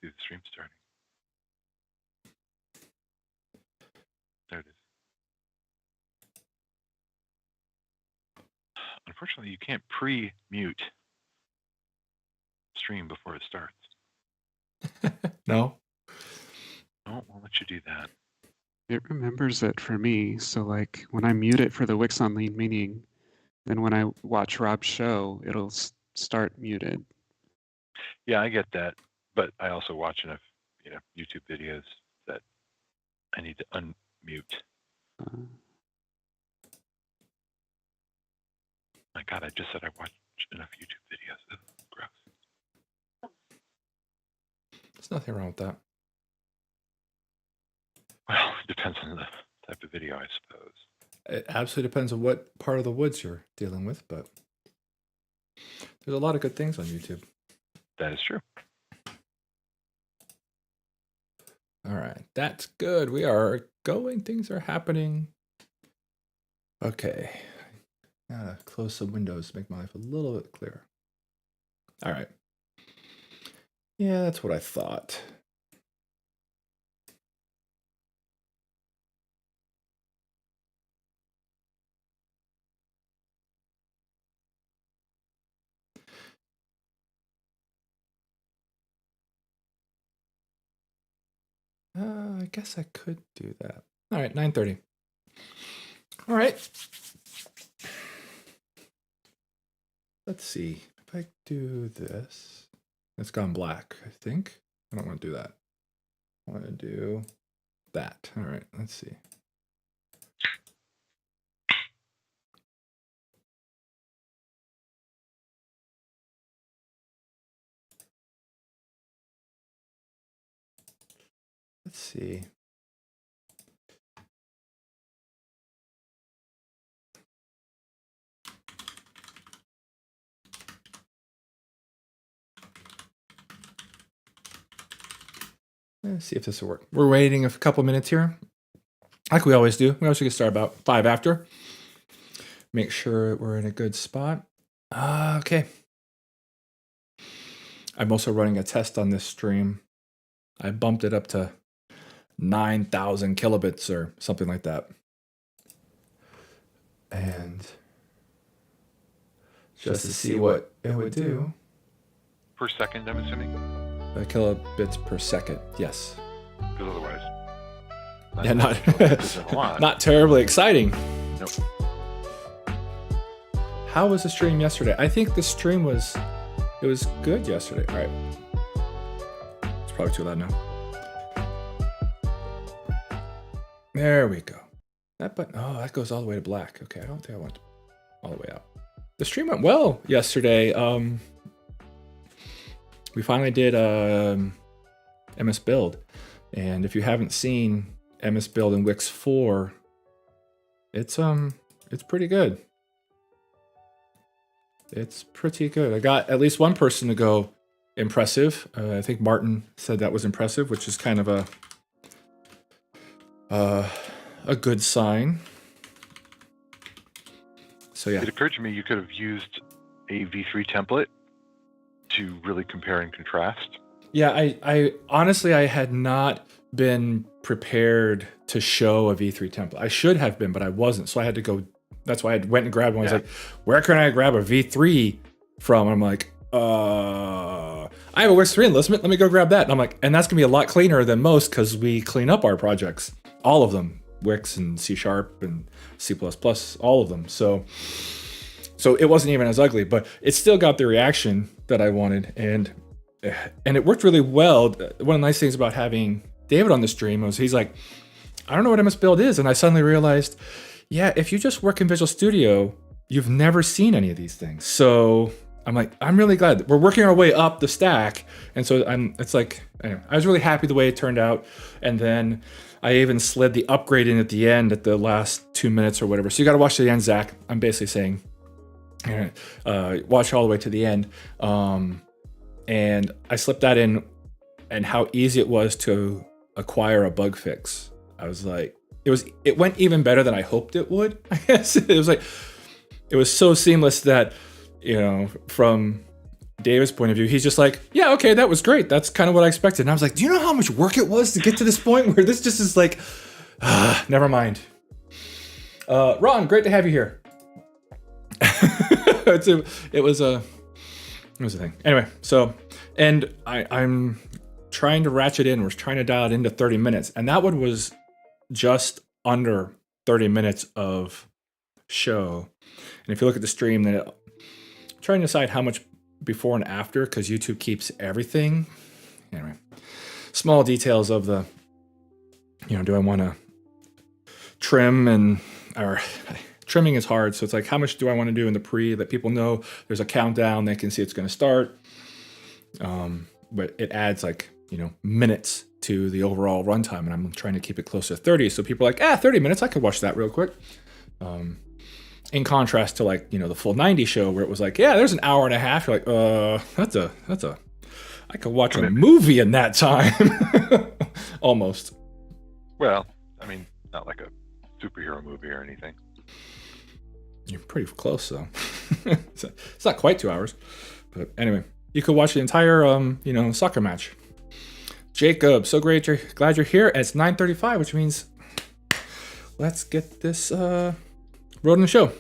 See the stream starting. There it is. Unfortunately, you can't pre-mute stream before it starts. No? No, won't let you do that. It remembers it for me. So like when I mute it for the WiX Online Meeting, then when I watch Rob's show, it'll start muted. Yeah, I get that, but I also watch enough, YouTube videos that I need to unmute. My God, I just said I watch enough YouTube videos. Ugh, gross. There's nothing wrong with that. Well, it depends on the type of video, I suppose. It absolutely depends on what part of the woods you're dealing with, but there's a lot of good things on YouTube. That is true. All right, that's good. We are going. Things are happening. Okay. Gotta close some windows to make my life a little bit clearer. All right. Yeah, that's what I thought. I guess I could do that. All right, 9:30. All right. Let's see. If I do this, it's gone black, I think. I don't want to do that. I want to do that. All right, let's see. Let's see. Let's see if this will work. We're waiting a couple minutes here, like we always do. We always get started about 5 after. Make sure we're in a good spot. Okay. I'm also running a test on this stream. I bumped it up to 9,000 kilobits or something like that. And just to see what it would do. Per second, I'm assuming? Kilobits per second, yes. Because otherwise... Yeah, not not terribly exciting. Nope. How was the stream yesterday? I think the stream was good yesterday. All right. It's probably too loud now. There we go. That button, that goes all the way to black. Okay, I don't think I want all the way out. The stream went well yesterday. We finally did MS Build. And if you haven't seen MS Build in WiX 4, it's pretty good. It's pretty good. I got at least one person to go impressive. I think Martin said that was impressive, which is kind of a good sign. So yeah. It occurred to me you could have used a V3 template to really compare and contrast. Yeah, I honestly, I had not been prepared to show a V3 template. I should have been, but I wasn't. So I had to go. That's why I went and grabbed one. I was like, where can I grab a V3 from? And I'm like, I have a WiX 3 enlistment. Let me go grab that. And I'm like, and that's gonna be a lot cleaner than most because we clean up our projects, all of them, WiX and C# and C++, all of them. So it wasn't even as ugly, but it still got the reaction that I wanted, and it worked really well. One of the nice things about having David on the stream was he's like, I don't know what MS Build is, and I suddenly realized, yeah, if you just work in Visual Studio, you've never seen any of these things. So I'm like, I'm really glad that we're working our way up the stack, and so it's like, anyway, I was really happy the way it turned out, and then I even slid the upgrade in at the end at the last 2 minutes or whatever. So you got to watch to the end, Zach. I'm basically saying, watch all the way to the end. And I slipped that in, and how easy it was to acquire a bug fix. I was like, it went even better than I hoped it would. I guess it was so seamless that, from David's point of view, he's just like, yeah, okay, that was great. That's kind of what I expected. And I was like, do you know how much work it was to get to this point where this just is like, never mind. Ron, great to have you here. It was a thing. Anyway, so, and I'm trying to ratchet in. We're trying to dial it into 30 minutes. And that one was just under 30 minutes of show. And if you look at the stream, then I'm trying to decide how much before and after, because YouTube keeps everything. Anyway, small details of the, do I want to trim or trimming is hard. So it's like, how much do I want to do in the pre that people know there's a countdown, they can see it's going to start. But it adds like, minutes to the overall runtime, and I'm trying to keep it close to 30. So people are like, 30 minutes, I could watch that real quick. In contrast to like, the full 90 show where it was like, there's an hour and a half. You're like, I could watch a movie in that time. Almost. Well, I mean, not like a superhero movie or anything. You're pretty close, though. It's not quite 2 hours. But anyway, you could watch the entire, soccer match. Jacob, so great. Glad you're here. It's 9:35, which means let's get this rolling the show.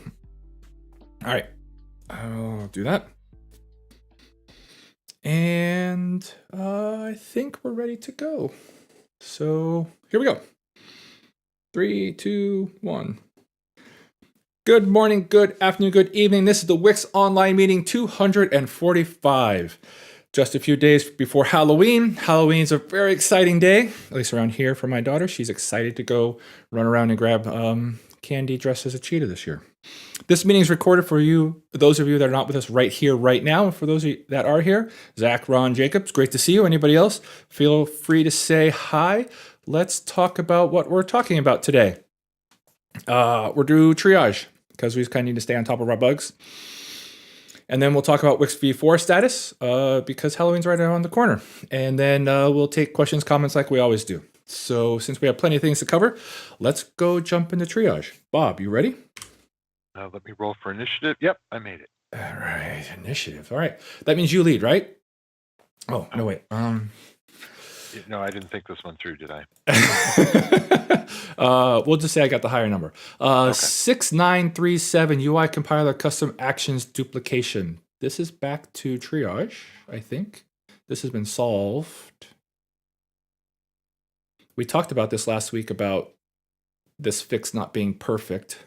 All right. I'll do that. And I think we're ready to go. So here we go. 3, 2, 1. Good morning, good afternoon, good evening. This is the WiX Online Meeting 245. Just a few days before Halloween. Halloween's a very exciting day, at least around here for my daughter. She's excited to go run around and grab candy dressed as a cheetah this year. This meeting is recorded for you, those of you that are not with us right here, right now. And for those of you that are here, Zach, Ron, Jacobs, great to see you. Anybody else, feel free to say hi. Let's talk about what we're talking about today. We're doing triage because we kind of need to stay on top of our bugs. And then we'll talk about WiX v4 status because Halloween's right around the corner. And then we'll take questions, comments like we always do. So since we have plenty of things to cover, let's go jump into triage. Bob, you ready? Let me roll for initiative. Yep, I made it. All right, initiative. All right. That means you lead, right? Oh, no, wait. No, I didn't think this one through, did I? We'll just say I got the higher number. Okay. 6937 UI compiler custom actions duplication. This is back to triage, I think. This has been solved. We talked about this last week about this fix not being perfect,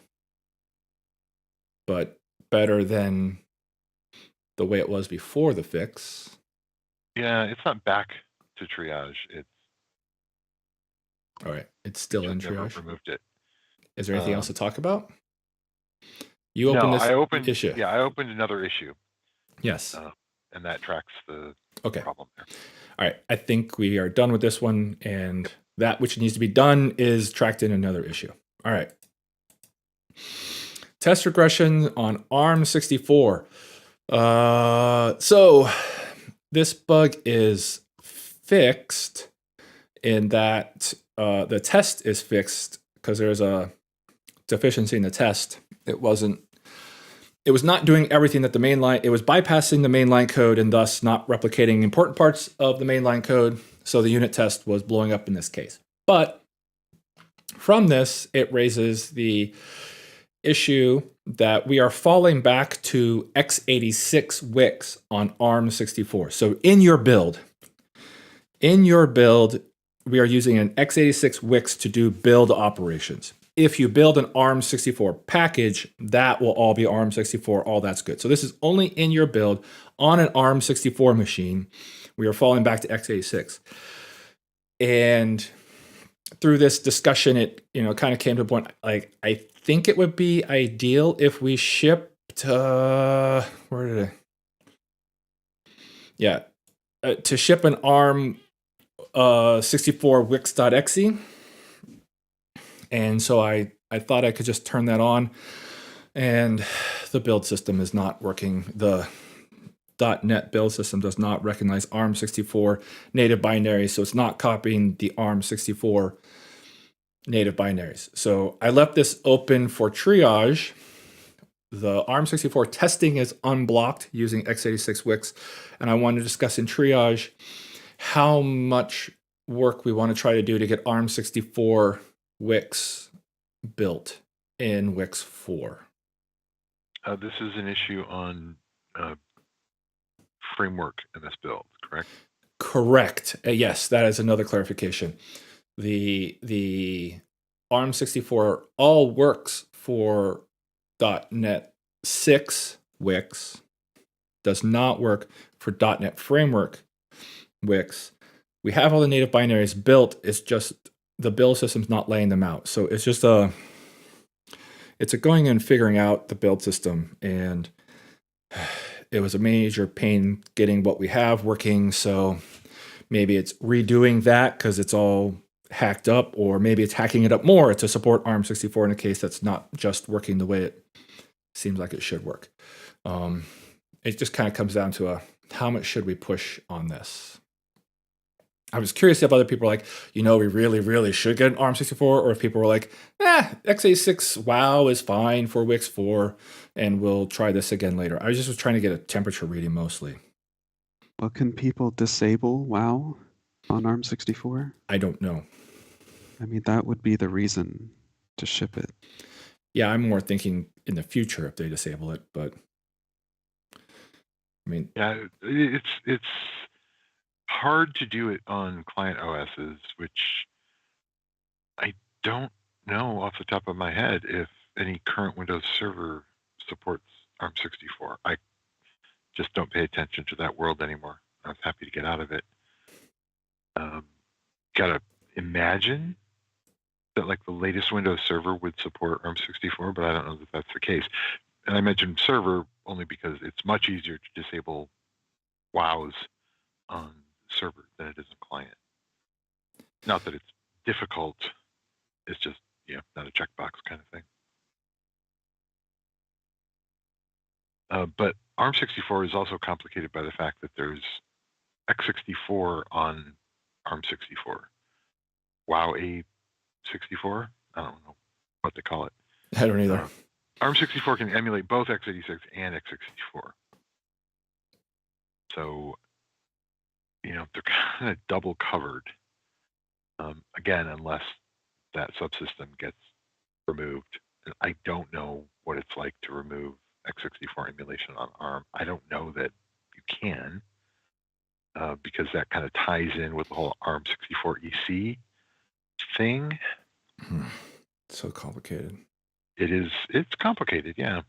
but better than the way it was before the fix. Yeah, it's not back to triage. It's all right. It's still in triage. Removed it. Is there anything else to talk about? You opened this issue. Yeah, I opened another issue. Yes. And that tracks the problem there. All right. I think we are done with this one, and that which needs to be done is tracked in another issue. All right. Test regression on ARM64. So this bug is fixed in that the test is fixed because there's a deficiency in the test. It was not doing everything that the mainline, it was bypassing the mainline code and thus not replicating important parts of the mainline code. So the unit test was blowing up in this case. But from this, it raises the issue that we are falling back to x86 WiX on ARM64. So in your build, we are using an x86 WiX to do build operations. If you build an ARM64 package, that will all be ARM64, all that's good. So this is only in your build on an ARM64 machine. We are falling back to x86. And through this discussion, it kind of came to a point, like, I think it would be ideal if we shipped, to ship an ARM 64 wix.exe. And so I thought I could just turn that on, and the build system is not working. The .NET build system does not recognize ARM64 native binaries, so it's not copying the ARM64 native binaries. So I left this open for triage. the ARM64 testing is unblocked using x86 WiX, and I want to discuss in triage how much work we want to try to do to get ARM64 WiX built in WiX 4. This is an issue on framework in this build, correct? Correct. Yes, that is another clarification. The ARM64 all works for .NET 6 WiX, does not work for .NET Framework WiX. We have all the native binaries built. It's just the build system's not laying them out. So it's just a going and figuring out the build system, and it was a major pain getting what we have working. So maybe it's redoing that because it's all hacked up, or maybe it's hacking it up more to support ARM64 in a case that's not just working the way it seems like it should work. It just kind of comes down to how much should we push on this? I was curious if other people are like, we really, really should get an ARM64, or if people were like, x86 WoW is fine for WiX 4, and we'll try this again later. I was just trying to get a temperature reading mostly. Well, can people disable WoW on ARM64? I don't know. I mean, that would be the reason to ship it. Yeah, I'm more thinking in the future if they disable it, but I mean, yeah, it's hard to do it on client OSs, which I don't know off the top of my head if any current Windows Server supports ARM64. I just don't pay attention to that world anymore. I was happy to get out of it. Gotta imagine that like the latest Windows Server would support ARM64, but I don't know that that's the case. And I mentioned server only because it's much easier to disable WoWs on server than it is on client. Not that it's difficult, it's just not a checkbox kind of thing. But ARM64 is also complicated by the fact that there's x64 on ARM64. WoW A64? I don't know what to call it. I don't either. ARM64 can emulate both x86 and x64. So, they're kind of double covered. Again, unless that subsystem gets removed. I don't know what it's like to remove x64 emulation on ARM. I don't know that you can, because that kind of ties in with the whole ARM64 EC thing. So complicated. It's complicated, yeah.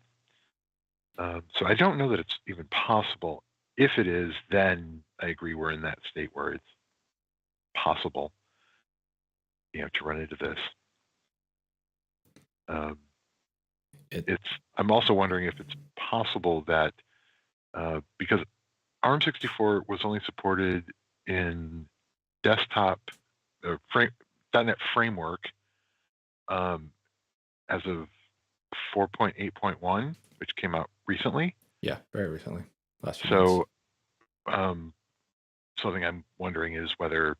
So I don't know that it's even possible. If it is, then I agree we're in that state where it's possible, to run into this. I'm also wondering if it's possible that because ARM64 was only supported in desktop .NET Framework as of 4.8.1, which came out recently. Yeah, very recently. Last few months. Something I'm wondering is whether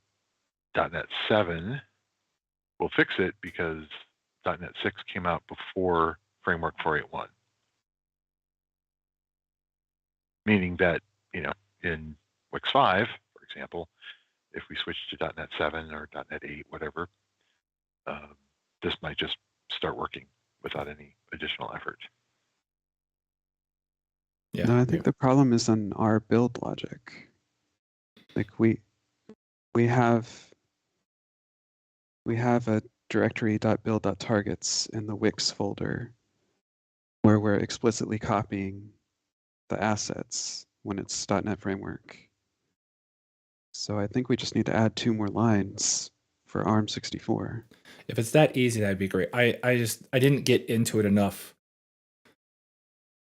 .NET 7 will fix it, because .NET 6 came out before Framework 4.8.1. Meaning that, in WiX 5, for example, if we switch to .NET 7 or .NET 8, whatever, this might just start working without any additional effort. Yeah. No, I think the problem is on our build logic. Like we have a directory.build.targets in the WiX folder where we're explicitly copying the assets when it's .NET Framework. So I think we just need to add 2 more lines for ARM64. If it's that easy, that'd be great. I didn't get into it enough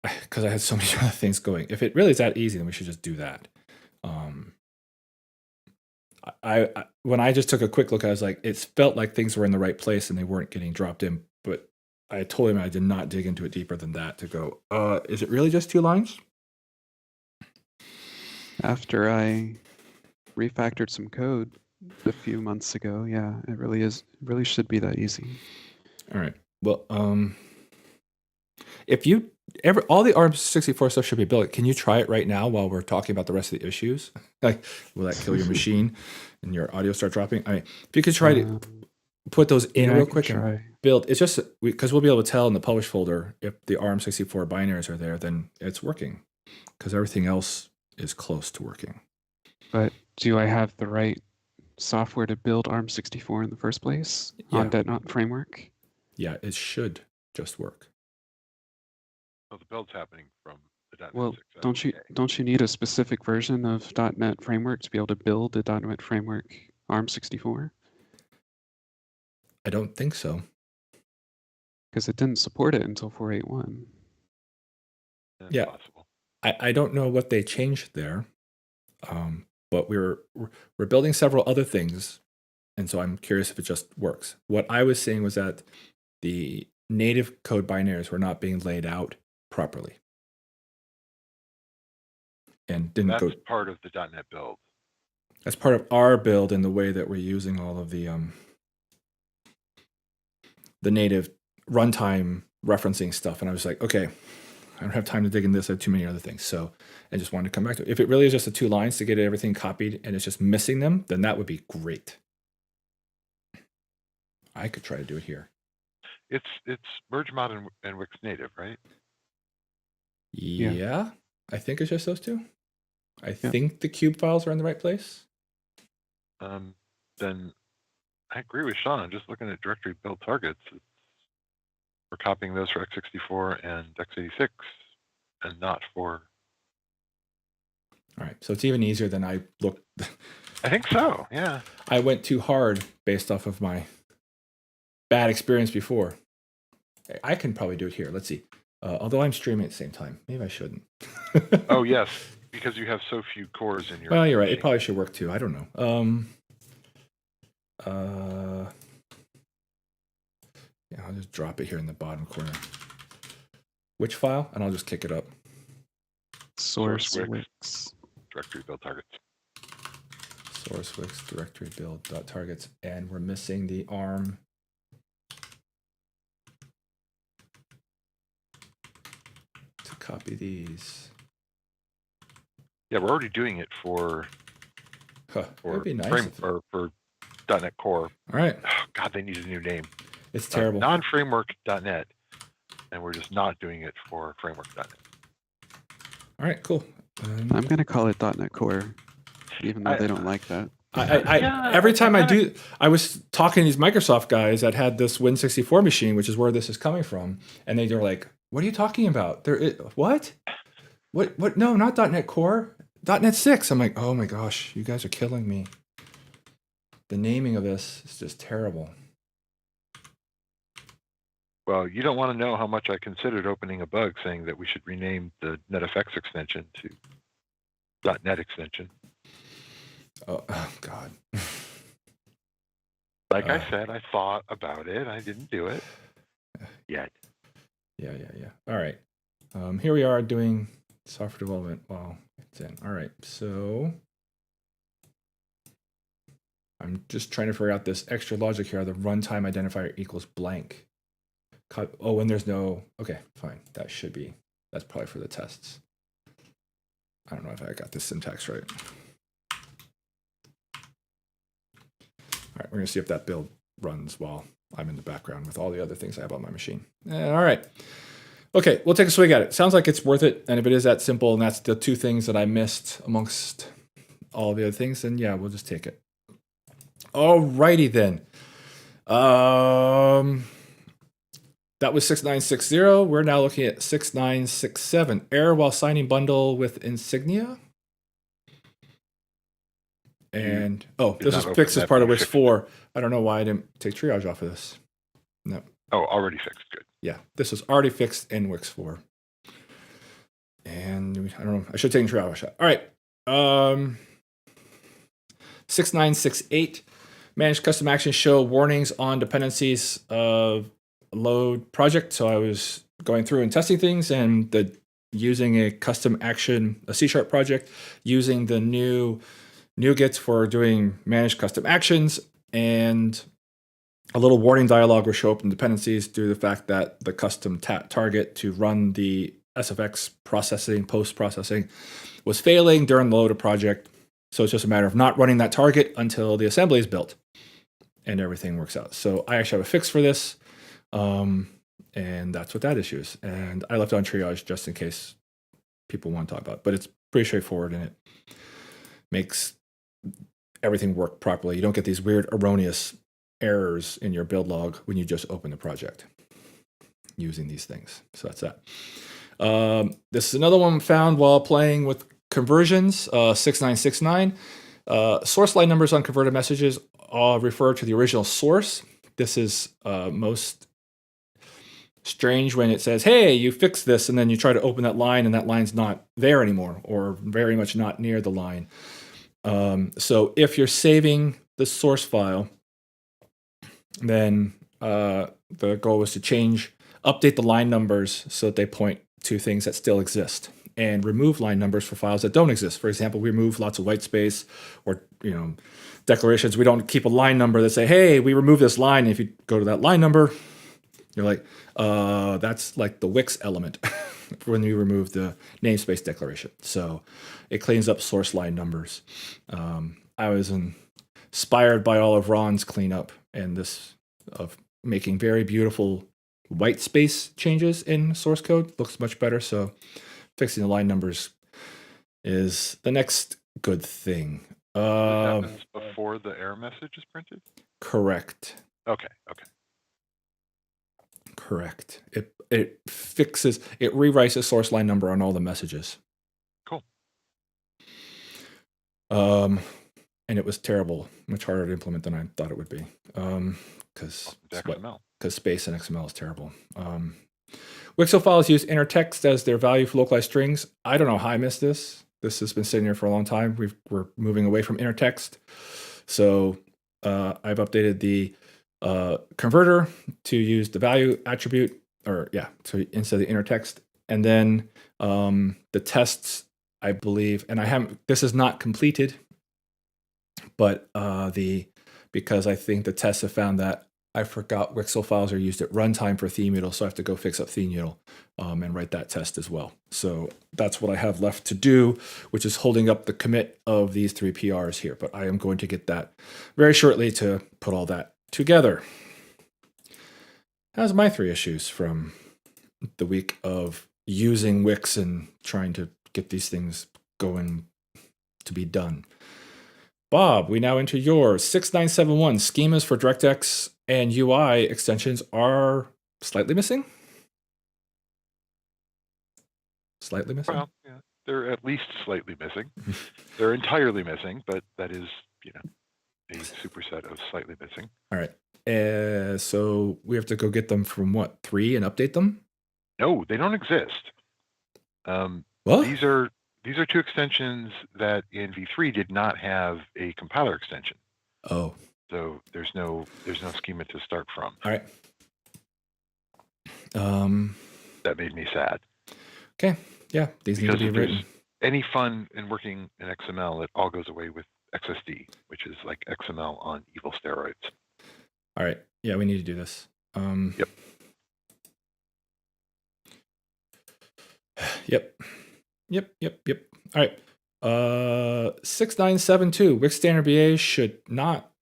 because I had so many other things going. If it really is that easy, then we should just do that. When I just took a quick look, I was like, it felt like things were in the right place and they weren't getting dropped in. But I told him I did not dig into it deeper than that to go, is it really just 2 lines? After I refactored some code a few months ago, yeah, it really is. It really should be that easy. All right. Well, if you all the ARM64 stuff should be built. Can you try it right now while we're talking about the rest of the issues? Like, will that kill your machine and your audio start dropping? I mean, if you could try to put those in real quick and build, it's just because we'll be able to tell in the publish folder if the ARM64 binaries are there, then it's working because everything else is close to working. But do I have the right software to build ARM64 in the first place on .NET Framework? Yeah, it should just work. So the build's happening from the .NET Well, 6. don't you need a specific version of .NET Framework to be able to build the .NET Framework ARM64? I don't think so. Because it didn't support it until 4.8.1. Yeah, possible. I don't know what they changed there, but we're building several other things, and so I'm curious if it just works. What I was saying was that the native code binaries were not being laid out properly, and didn't That's part of the .NET build. That's part of our build in the way that we're using all of the native runtime referencing stuff. And I was like, okay, I don't have time to dig in this. I have too many other things. So I just wanted to come back to it. If it really is just the 2 lines to get everything copied and it's just missing them, then that would be great. I could try to do it here. It's merge mod and WiX native, right? Yeah, I think it's just those 2. I think the cube files are in the right place. Then I agree with Sean. I'm just looking at directory build targets. We're copying those for x64 and x86 and not for... All right, so it's even easier than I looked. I think so, yeah. I went too hard based off of my bad experience before. I can probably do it here. Let's see. Although I'm streaming at the same time. Maybe I shouldn't. Oh, yes, because you have so few cores in your... Well, you're right. It probably should work too. I don't know. Yeah, I'll just drop it here in the bottom corner. Which file? And I'll just kick it up. Source WiX. Directory build targets. Source WiX directory build .targets. And we're missing the ARM. To copy these. Yeah, we're already doing it for... That'd be nice. For .NET Core. All right. Oh, God, they need a new name. It's terrible. Non-framework.net, and we're just not doing it for framework.net. All right, cool. I'm going to call it .NET Core, even though they don't like that. Every time I was talking to these Microsoft guys that had this Win64 machine, which is where this is coming from, and they were like, "What are you talking about? What? What? No, not .NET Core. .NET 6." I'm like, "Oh my gosh, you guys are killing me." The naming of this is just terrible. Well, you don't want to know how much I considered opening a bug saying that we should rename the NetFX extension to .NET extension. Oh God. Like I said, I thought about it. I didn't do it yet. Yeah. All right. Here we are doing software development while it's in. All right. So I'm just trying to figure out this extra logic here. The runtime identifier equals blank. Oh, and there's no... Okay, fine. That's probably for the tests. I don't know if I got this syntax right. All right, we're going to see if that build runs while I'm in the background with all the other things I have on my machine. All right. Okay, we'll take a swig at it. Sounds like it's worth it. And if it is that simple and that's the 2 things that I missed amongst all the other things, then yeah, we'll just take it. All righty then. That was 6960. We're now looking at 6967. Error while signing bundle with Insignia. And, this is fixed as part of WiX 4. I don't know why I didn't take triage off of this. No. Oh, already fixed. Good. Yeah, this was already fixed in WiX 4. And I don't know. I should have taken triage off. All right. 6968. Manage custom actions show warnings on dependencies of load project. So I was going through and testing things and using a custom action, a C# project, using the new NuGets for doing managed custom actions, and a little warning dialog will show up in dependencies due to the fact that the custom target to run the SFX processing, post-processing, was failing during the load of project. So it's just a matter of not running that target until the assembly is built and everything works out. So I actually have a fix for this. And that's what that issue is. And I left it on triage just in case people want to talk about it. But it's pretty straightforward and it makes everything work properly. You don't get these weird erroneous errors in your build log when you just open the project using these things. So that's that. This is another one found while playing with conversions, 6969. Source line numbers on converted messages refer to the original source. This is most strange when it says, hey, you fixed this, and then you try to open that line and that line's not there anymore, or very much not near the line. So if you're saving the source file, then the goal was to update the line numbers so that they point to things that still exist, and remove line numbers for files that don't exist. For example, we remove lots of white space or declarations. We don't keep a line number that say, hey, we removed this line. And if you go to that line number, you're like, that's like the WiX element when you remove the namespace declaration. So it cleans up source line numbers. I was inspired by all of Ron's cleanup and this of making very beautiful white space changes in source code. Looks much better. So fixing the line numbers is the next good thing. It happens before the error message is printed? Correct. Okay. Correct. It rewrites the source line number on all the messages. Cool. And it was terrible, much harder to implement than I thought it would be. Because space in XML is terrible. WiXO files use inner text as their value for localized strings. I don't know how I missed this. This has been sitting here for a long time. We're moving away from inner text. So I've updated the converter to use the value attribute, so instead of the inner text. And then the tests, I believe, and this is not completed, but because I think the tests have found that I forgot WiXO files are used at runtime for ThemeUtil, so I have to go fix up ThemeUtil and write that test as well. So that's what I have left to do, which is holding up the commit of these 3 PRs here. But I am going to get that very shortly to put all that together. How's my 3 issues from the week of using WiX and trying to get these things going to be done? Bob, we now enter yours. 6971 schemas for DirectX and UI extensions are slightly missing. Slightly missing? Well, yeah, they're at least slightly missing. They're entirely missing, but that is, a superset of slightly missing. All right. So we have to go get them from what, 3 and update them? No, they don't exist. What? These are 2 extensions that in V3 did not have a compiler extension. Oh. So there's no schema to start from. All right. That made me sad. Okay. Yeah, these need to be written. Any fun in working in XML, it all goes away with XSD, which is like XML on evil steroids. All right. Yeah, we need to do this. Yep. Yep. All right. 6972 WiX standard BA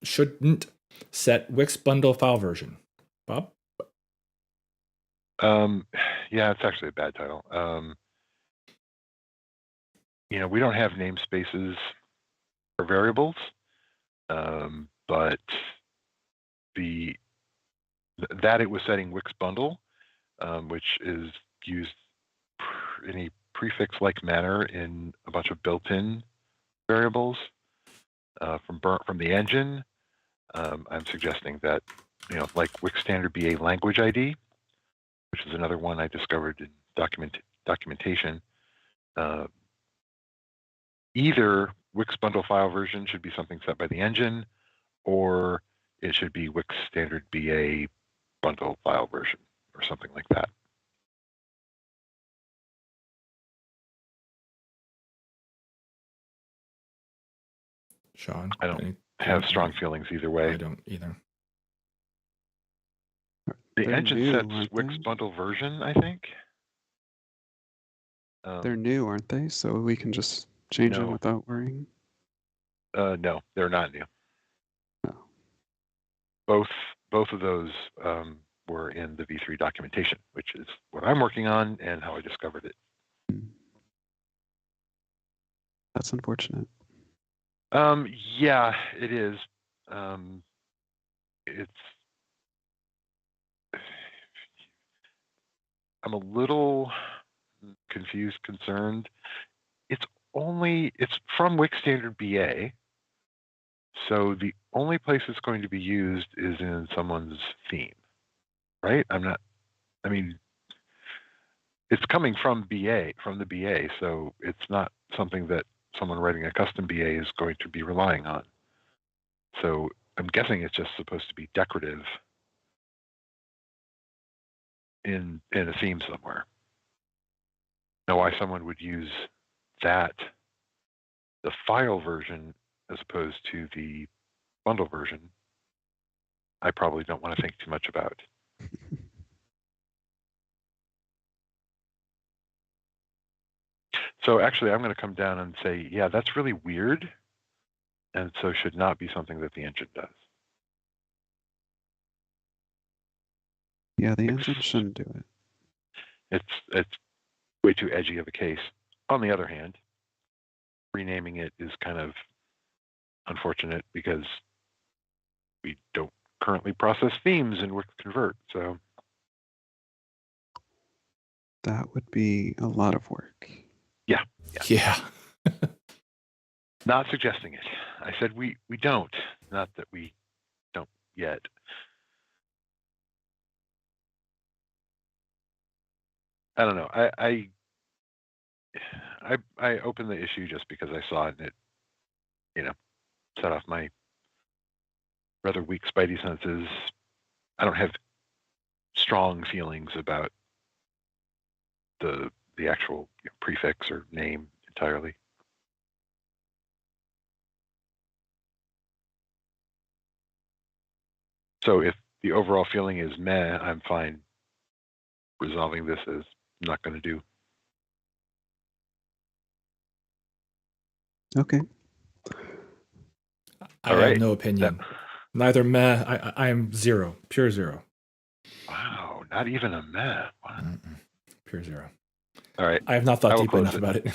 shouldn't set WiX bundle file version. Bob? Yeah, it's actually a bad title. We don't have namespaces for variables, but that it was setting WiX bundle, which is used in a prefix-like manner in a bunch of built-in variables from the engine. I'm suggesting that, like WiX standard BA language ID, which is another one I discovered in documentation. Either WiX bundle file version should be something set by the engine, or it should be WiX standard BA bundle file version, or something like that. Sean? I don't have strong feelings either way. I don't either. The engine sets WiX bundle version, I think. They're new, aren't they? So we can just change them No. without worrying. No, they're not new. Oh. Both of those were in the V3 documentation, which is what I'm working on and how I discovered it. That's unfortunate. Yeah, it is. I'm a little confused, concerned. It's from WiX Standard BA, so the only place it's going to be used is in someone's theme, right? I mean, it's coming from the BA, so it's not something that someone writing a custom BA is going to be relying on. So I'm guessing it's just supposed to be decorative in a theme somewhere. Now, why someone would use the file version as opposed to the bundle version, I probably don't want to think too much about. So actually, I'm going to come down and say, yeah, that's really weird, and so should not be something that the engine does. Yeah, the engine shouldn't do it. It's way too edgy of a case. On the other hand, renaming it is kind of unfortunate because we don't currently process themes in WiX Convert. So That would be a lot of work. yeah. Not suggesting it. I said we don't, not that we don't yet. I don't know. I opened the issue just because I saw it and it, set off my rather weak spidey senses. I don't have strong feelings about the actual prefix or name entirely. So if the overall feeling is meh, I'm fine resolving this as not going to do. Okay. I have no opinion. Neither meh. I am zero. Pure zero. Wow, not even a meh. Wow. Pure zero. All right. I have not thought deep enough about it.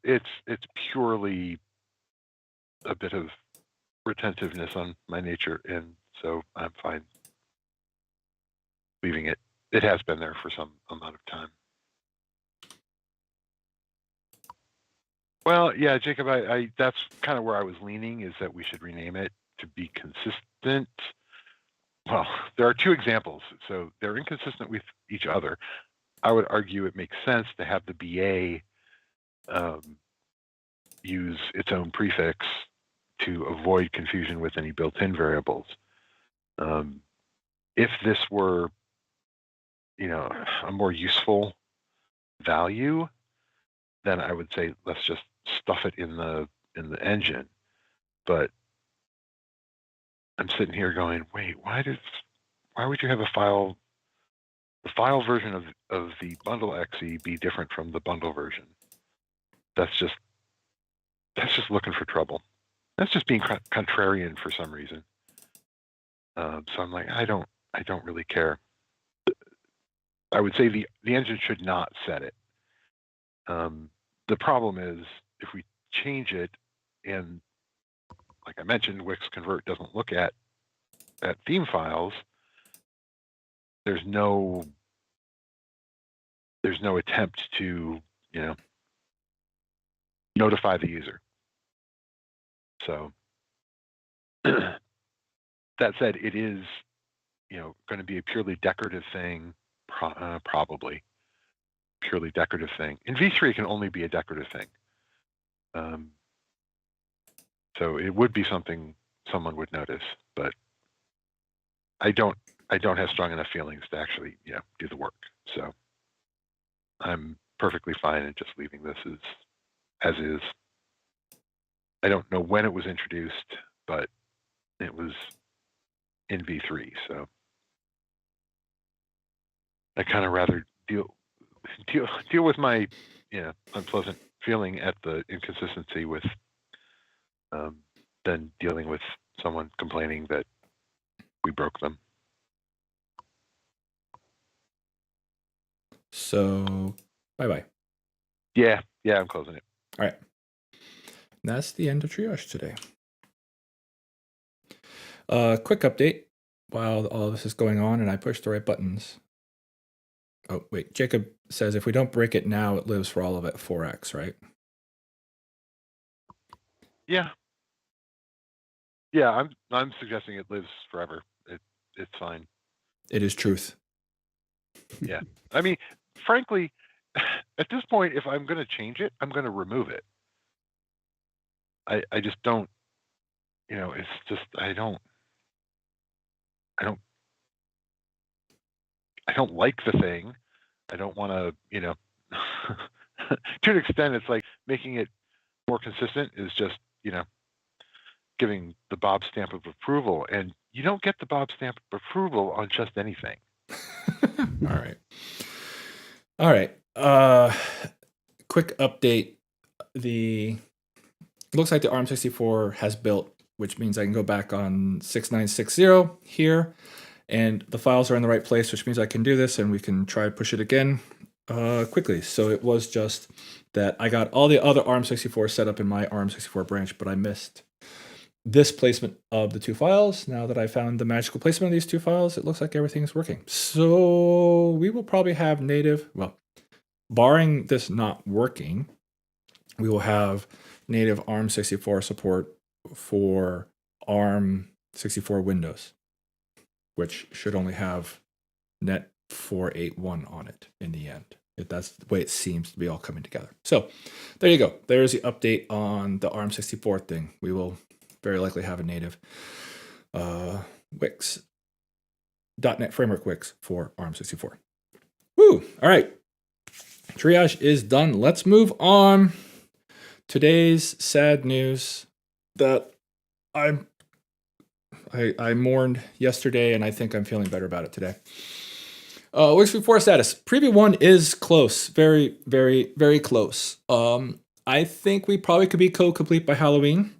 It's purely a bit of retentiveness on my nature, and so I'm fine leaving it. It has been there for some amount of time. Well, yeah, Jacob, that's kind of where I was leaning, is that we should rename it to be consistent. Well, there are two examples, so they're inconsistent with each other. I would argue it makes sense to have the BA use its own prefix to avoid confusion with any built-in variables. If this were, a more useful value, then I would say let's just stuff it in the engine. But I'm sitting here going, wait, why would you have the file version of the bundle exe be different from the bundle version? That's just looking for trouble. That's just being contrarian for some reason. So I'm like, I don't really care. I would say the engine should not set it. The problem is if we change it, and like I mentioned, WiX Convert doesn't look at theme files. There's no attempt to notify the user. So that said, it is going to be a purely decorative thing, probably purely decorative thing. In V3, it can only be a decorative thing. So it would be something someone would notice, but I don't have strong enough feelings to actually do the work. So I'm perfectly fine in just leaving this as is. I don't know when it was introduced, but it was in V3, so I kind of rather deal. deal with my unpleasant feeling at the inconsistency with than dealing with someone complaining that we broke them. So, bye-bye. Yeah, I'm closing it. All right. That's the end of triage today. Quick update while all this is going on and I push the right buttons. Oh, wait. Jacob says if we don't break it now, it lives for all of it 4x, right? Yeah. Yeah, I'm suggesting it lives forever. It's fine. It is truth. Yeah. I mean, frankly, at this point, if I'm going to change it, I'm going to remove it. I just don't, it's just, I don't like the thing. I don't want to, to an extent, it's like making it more consistent is just, giving the Bob stamp of approval. And you don't get the Bob stamp of approval on just anything. All right. Quick update. Looks like the ARM64 has built, which means I can go back on 6960 here, and the files are in the right place, which means I can do this, and we can try to push it again quickly. So it was just that I got all the other ARM64 set up in my ARM64 branch, but I missed this placement of the two files. Now that I found the magical placement of these two files, it looks like everything's working. So we will probably have native, well, barring this not working, we will have native ARM64 support for ARM64 Windows, which should only have net 481 on it in the end. That's the way it seems to be all coming together. So there you go. There's the update on the ARM64 thing. We will very likely have a native WiX, .NET Framework WiX for ARM64. Woo! All right. Triage is done. Let's move on. Today's sad news that I mourned yesterday, and I think I'm feeling better about it today. WiX V4 status. Preview 1 is close. Very, very, very close. I think we probably could be code complete by Halloween.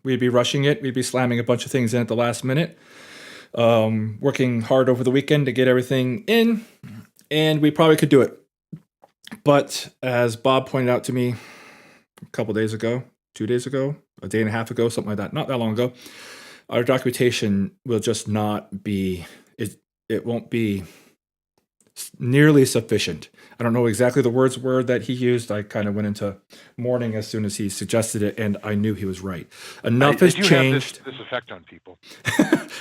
We'd be rushing it. We'd be slamming a bunch of things in at the last minute. Working hard over the weekend to get everything in, and we probably could do it. But as Bob pointed out to me a couple days ago, 2 days ago, a day and a half ago, something like that, not that long ago, our documentation will just not be, it won't be nearly sufficient. I don't know exactly the word that he used. I kind of went into mourning as soon as he suggested it, and I knew he was right. Enough has changed. Have this effect on people.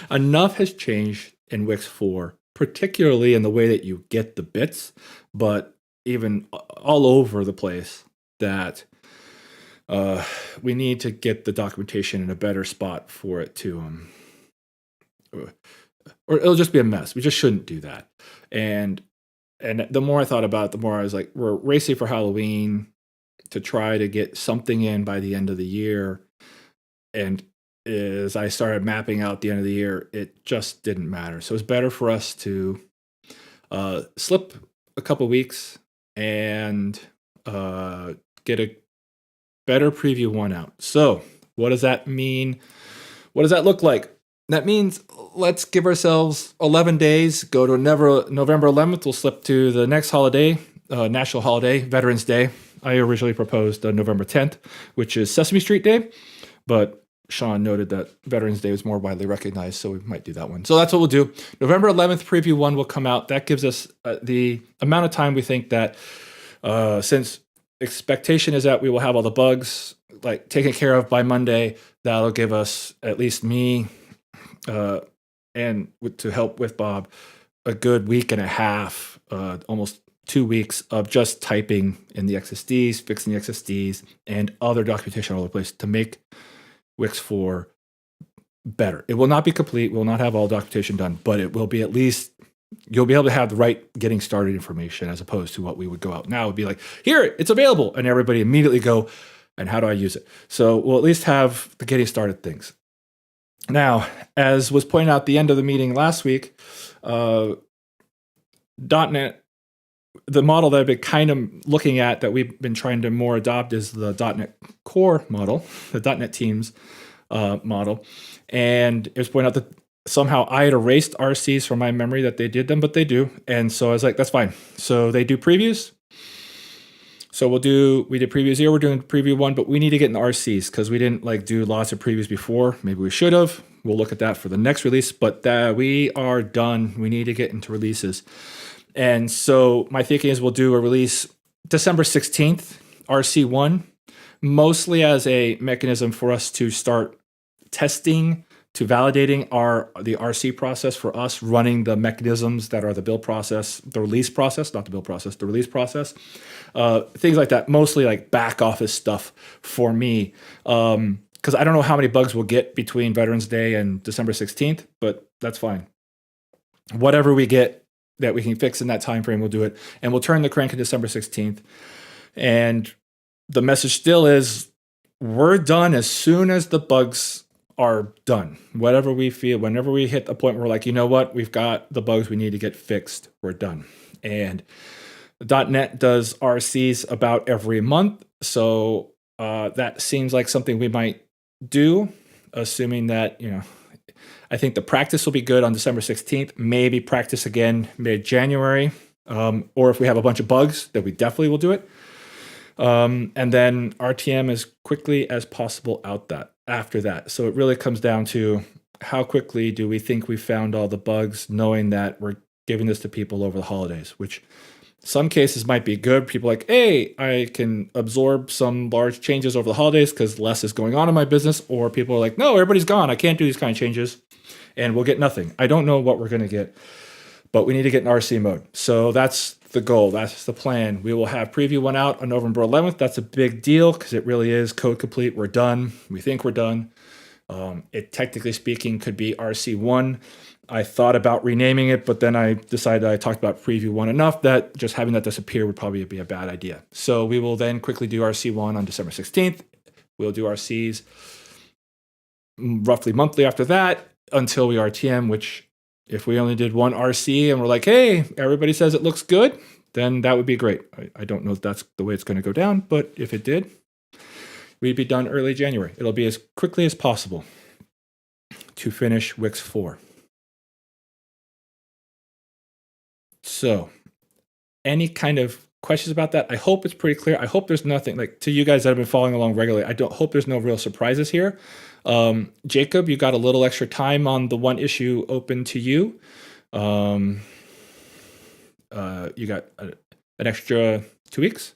Enough has changed in WiX 4, particularly in the way that you get the bits, but even all over the place, that we need to get the documentation in a better spot for it to, or it'll just be a mess. We just shouldn't do that. And the more I thought about it, the more I was like, we're racing for Halloween to try to get something in by the end of the year. And as I started mapping out the end of the year, it just didn't matter. So it's better for us to slip a couple weeks and get a better preview 1 out. So what does that mean? What does that look like? That means let's give ourselves 11 days, go to November 11th. We'll slip to the next holiday, national holiday, Veterans Day. I originally proposed November 10th, which is Sesame Street Day, but Sean noted that Veterans Day was more widely recognized, so we might do that one. So that's what we'll do. November 11th, preview 1 will come out. That gives us the amount of time we think that, since expectation is that we will have all the bugs taken care of by Monday, that'll give us, at least me, and to help with Bob, a good week and a half, almost 2 weeks of just typing in the XSDs, fixing the XSDs, and other documentation all over the place to make WiX 4 better. It will not be complete. We'll not have all documentation done, but it will be at least, you'll be able to have the right getting started information, as opposed to what we would go out now. It would be like, here, it's available. And everybody immediately go, and how do I use it? So we'll at least have the getting started things. Now, as was pointed out at the end of the meeting last week, .NET the model that I've been kind of looking at that we've been trying to more adopt is the .NET Core model, the .NET Teams model. And it was pointed out that somehow I had erased RCs from my memory that they did them, but they do. And so I was like, that's fine. So they do previews. So we did previews here. We're doing preview 1, but we need to get in the RCs because we didn't like do lots of previews before. Maybe we should have. We'll look at that for the next release, but we are done. We need to get into releases. And so my thinking is we'll do a release December 16th, RC1, mostly as a mechanism for us to start testing, to validating the RC process for us, running the mechanisms that are the build process, the release process, not the build process, the release process, things like that, mostly like back office stuff for me. Because I don't know how many bugs we'll get between Veterans Day and December 16th, but that's fine. Whatever we get that we can fix in that time frame, we'll do it. And we'll turn the crank on December 16th. And the message still is we're done as soon as the bugs are done. Whatever we feel, whenever we hit the point where we're like, you know what, we've got the bugs we need to get fixed, we're done. And .NET does RCs about every month. So that seems like something we might do, assuming that, I think the practice will be good on December 16th, maybe practice again mid-January, or if we have a bunch of bugs, then we definitely will do it. And then RTM as quickly as possible after that. So it really comes down to how quickly do we think we found all the bugs, knowing that we're giving this to people over the holidays, which some cases might be good. People are like, hey, I can absorb some large changes over the holidays because less is going on in my business. Or people are like, no, everybody's gone. I can't do these kind of changes. And we'll get nothing. I don't know what we're going to get, but we need to get in RC mode. So that's the goal. That's the plan. We will have preview 1 out on November 11th. That's a big deal because it really is code complete. We're done. We think we're done. It technically speaking could be RC1. I thought about renaming it, but then I decided I talked about preview 1 enough that just having that disappear would probably be a bad idea. So we will then quickly do RC1 on December 16th. We'll do RCs roughly monthly after that until we RTM, which if we only did 1 RC and we're like, hey, everybody says it looks good, then that would be great. I don't know if that's the way it's going to go down, but if it did, we'd be done early January. It'll be as quickly as possible to finish WiX 4. So, any kind of questions about that? I hope it's pretty clear. I hope there's nothing, like to you guys that have been following along regularly, I hope there's no real surprises here. Jacob, you got a little extra time on the one issue open to you. You got an extra 2 weeks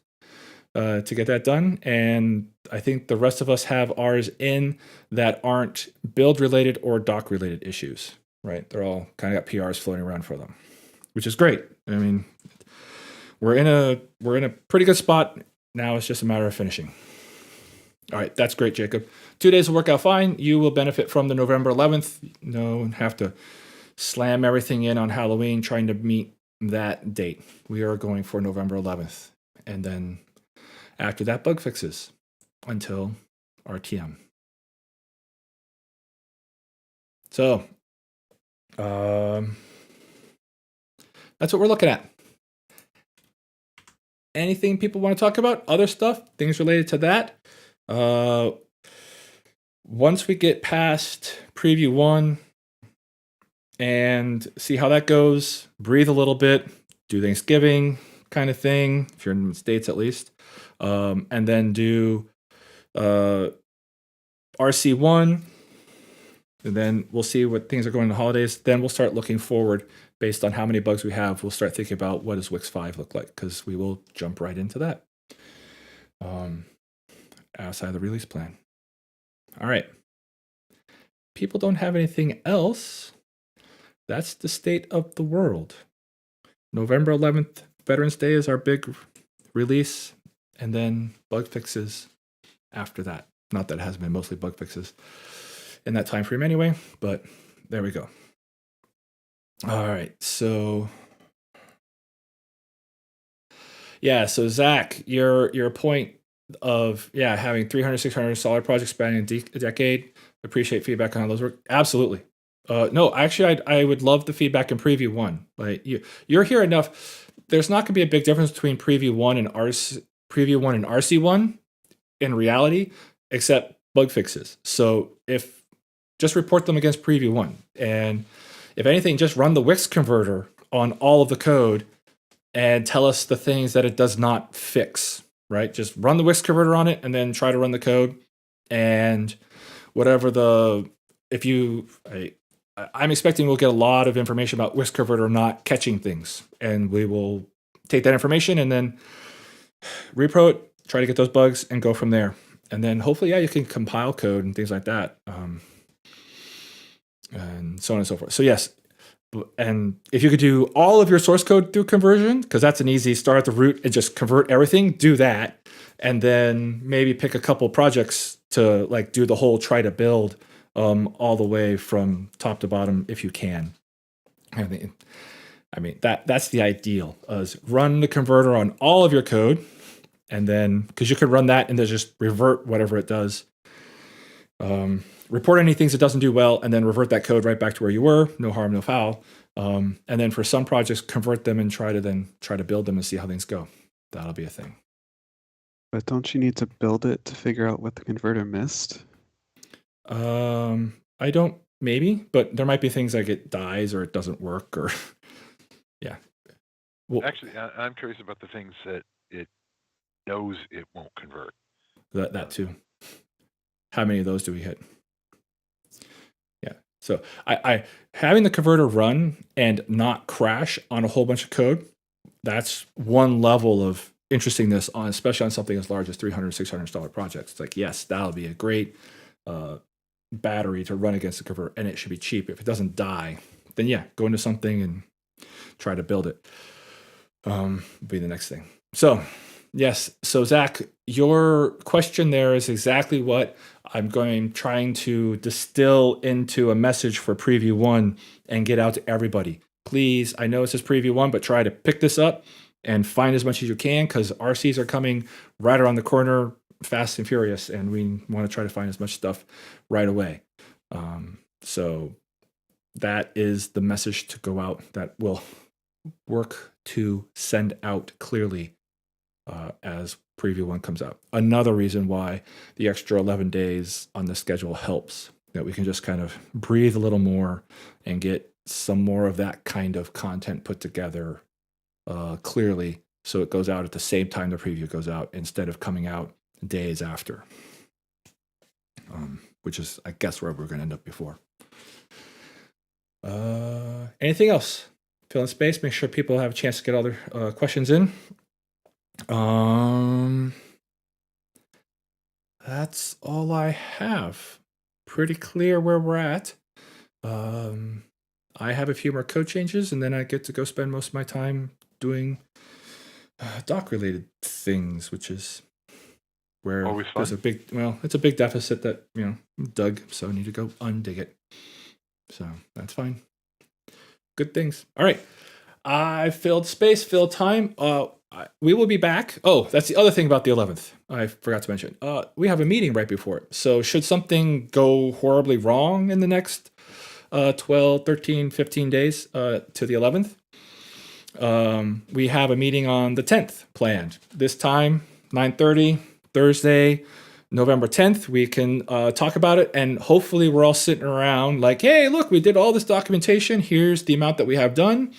to get that done. And I think the rest of us have ours in that aren't build related or doc related issues, right? They're all kind of got PRs floating around for them, which is great. I mean, we're in a pretty good spot. Now it's just a matter of finishing. All right, that's great, Jacob. 2 days will work out fine. You will benefit from the November 11th. No, have to slam everything in on Halloween trying to meet that date. We are going for November 11th. And then after that, bug fixes until RTM. So, that's what we're looking at. Anything people want to talk about? Other stuff? Things related to that? Once we get past preview 1 and see how that goes, breathe a little bit, do Thanksgiving kind of thing, if you're in the States at least, and then do RC1, and then we'll see what things are going in the holidays. Then we'll start looking forward based on how many bugs we have. We'll start thinking about what does WiX 5 look like, because we will jump right into that outside of the release plan. All right. People don't have anything else. That's the state of the world. November 11th, Veterans Day is our big release, and then bug fixes after that. Not that it hasn't been mostly bug fixes in that time frame anyway, but there we go. All right, so yeah, so Zach, your point of having 300, 600 solid projects spanning a decade. Appreciate feedback on how those work. Absolutely. No, actually, I would love the feedback in preview 1. Like you're here enough. there's not going to be a big difference between preview 1 and RC1 in reality, except bug fixes. So if just report them against preview 1, and if anything, just run the WiX converter on all of the code and tell us the things that it does not fix, right? Just run the WiX converter on it and then try to run the code, and whatever I'm expecting we'll get a lot of information about WiX converter not catching things, and we will take that information and then repro it, try to get those bugs, and go from there. And then hopefully, you can compile code and things like that, and so on and so forth. So yes, and if you could do all of your source code through conversion, because that's an easy start at the root and just convert everything, do that, and then maybe pick a couple projects to like do the whole try to build all the way from top to bottom if you can. I mean that's the ideal, is run the converter on all of your code, and then because you could run that and then just revert whatever it does. Report any things it doesn't do well, and then revert that code right back to where you were. No harm, no foul. And then for some projects, convert them and try to build them and see how things go. That'll be a thing. But don't you need to build it to figure out what the converter missed? I don't, maybe, but there might be things like it dies or it doesn't work, or yeah. Well, actually, I'm curious about the things that it knows it won't convert. That too. How many of those do we hit? Yeah. So I having the converter run and not crash on a whole bunch of code, that's one level of interestingness on, especially on something as large as $300, $600 projects. It's like, yes, that'll be a great battery to run against the converter, and it should be cheap. If it doesn't die, then yeah, go into something and try to build it. Be the next thing. So yes, so Zach, your question there is exactly what I'm trying to distill into a message for preview 1 and get out to everybody. Please, I know it says preview 1, but try to pick this up and find as much as you can, because RCs are coming right around the corner, fast and furious, and we want to try to find as much stuff right away. So that is the message to go out that will work to send out clearly as preview 1 comes out. Another reason why the extra 11 days on the schedule helps, that we can just kind of breathe a little more and get some more of that kind of content put together clearly, so it goes out at the same time the preview goes out instead of coming out days after, which is, I guess, where we're going to end up before. Anything else? Fill in space, make sure people have a chance to get all their questions in. That's all I have. Pretty clear where we're at. I have a few more code changes, and then I get to go spend most of my time doing doc-related things, which is where there's it's a big deficit that dug, so I need to go undig it. So that's fine. Good things. All right, I filled space, filled time. We will be back. Oh, that's the other thing about the 11th. I forgot to mention. We have a meeting right before it. So should something go horribly wrong in the next 12, 13, 15 days to the 11th, we have a meeting on the 10th planned. This time, 9:30, Thursday, November 10th. We can talk about it, and hopefully we're all sitting around like, hey, look, we did all this documentation. Here's the amount that we have done.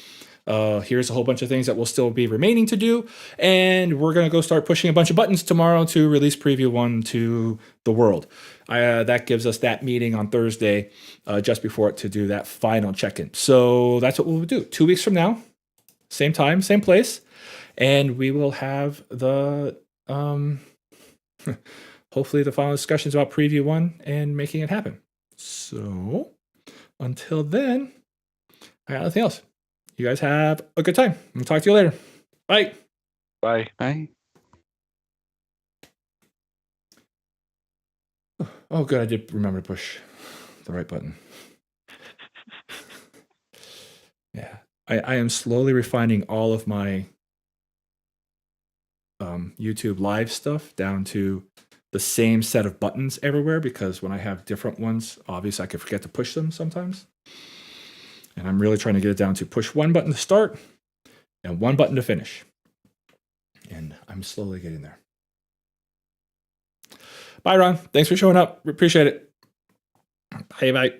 Here's a whole bunch of things that will still be remaining to do, and we're going to go start pushing a bunch of buttons tomorrow to release preview 1 to the world. That gives us that meeting on Thursday, just before it, to do that final check-in. So that's what we'll do. 2 weeks from now, same time, same place, and we will have the hopefully the final discussions about preview 1 and making it happen. So until then, I got nothing else. You guys have a good time. We'll talk to you later. Bye. Bye. Bye. Oh, good. I did remember to push the right button. Yeah. I am slowly refining all of my YouTube live stuff down to the same set of buttons everywhere, because when I have different ones, obviously I could forget to push them sometimes. And I'm really trying to get it down to push one button to start, and one button to finish. And I'm slowly getting there. Bye, Ron. Thanks for showing up. We appreciate it. Bye.